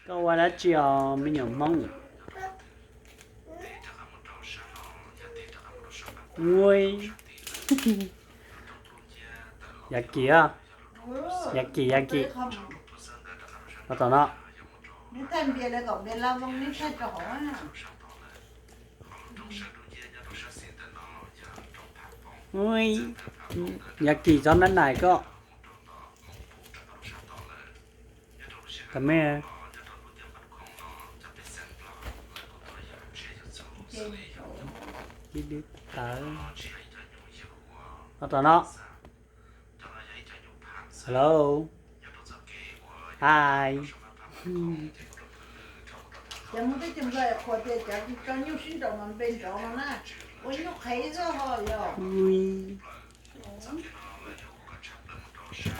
ก็ว่าแล้วจีอ๋อไม่หยอมมองงวยอยากกี่อ่ะอยากกี่เอาต่อเนาะ นี่ท่านเบียร์เลยกับเบียร์เราตรงนี้ใช่จะหอนะ งวยอยากกี่ตอนนั้นไหนก็แต่แม่ดิบๆตาเอาต่อเนาะ hello hi จะมึงได้จำเลยขวดเดียวจะจะยุ่งสิ้นดอกมันเป็นดอกมันนะวันนี้ใครจะหอยอ่ะ อุ้ย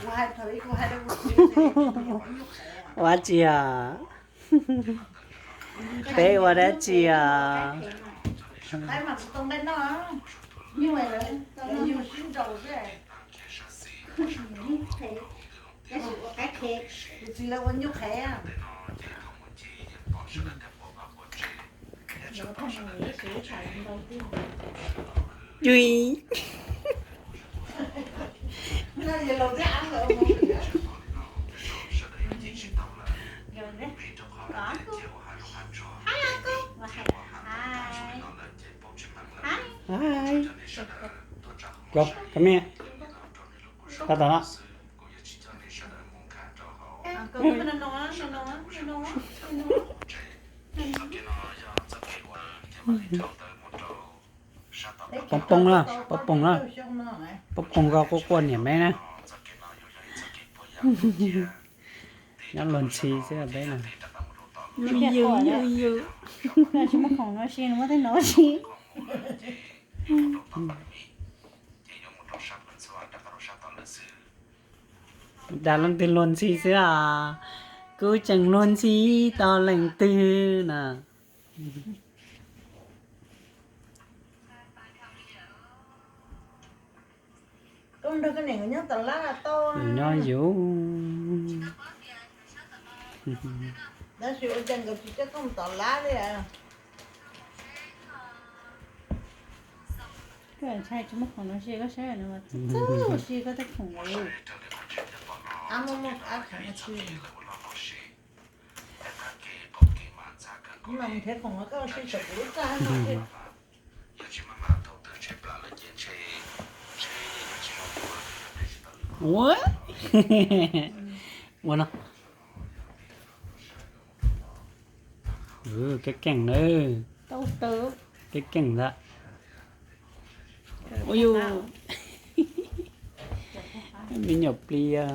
ว่าให้ถอยก็ให้ได้หมดเลย ว่าจีอ่ะเป๊ะว่าได้จีอ่ะ ใครมาตรงได้น้องนี่ไงเลยยุ่งสิ้นดอกใช่ cái sự cái thiệt สิแล้ววันยุ่งแค่ nó không nghĩ sự thành đầu tiên ยุย นั่นอย่าเราได้อ่านเลย rồi đấy có cô hai cô và hai hai hi go come here ก็ต่อเนาะ ก็ไม่เป็นน้อยน้อย ปองละปองละปองก็กวนเห็นไหมนะยังหล่นชีเสียไปนะ nó thiệt khỏi đấy là chúng nó không nói xin nó thấy nói gì ดาลังตื่นหล่นชีเสียกูจังหล่นชีตอนหลังตื่นน่ะ con đưa cái này của nhóc tao lá to nhỏ dữ nó chịu chân gặp chị chắc không tao lá đấy à cái là sai chúng nó không nói gì có sai nữa mà có gì có thể không nói ăn một ăn thằng chị nhưng mà mình thấy không nó có sự sụp đổ ra what bueno cái cành nữa đâu từ cái cành đó ôi dù mình nhập lia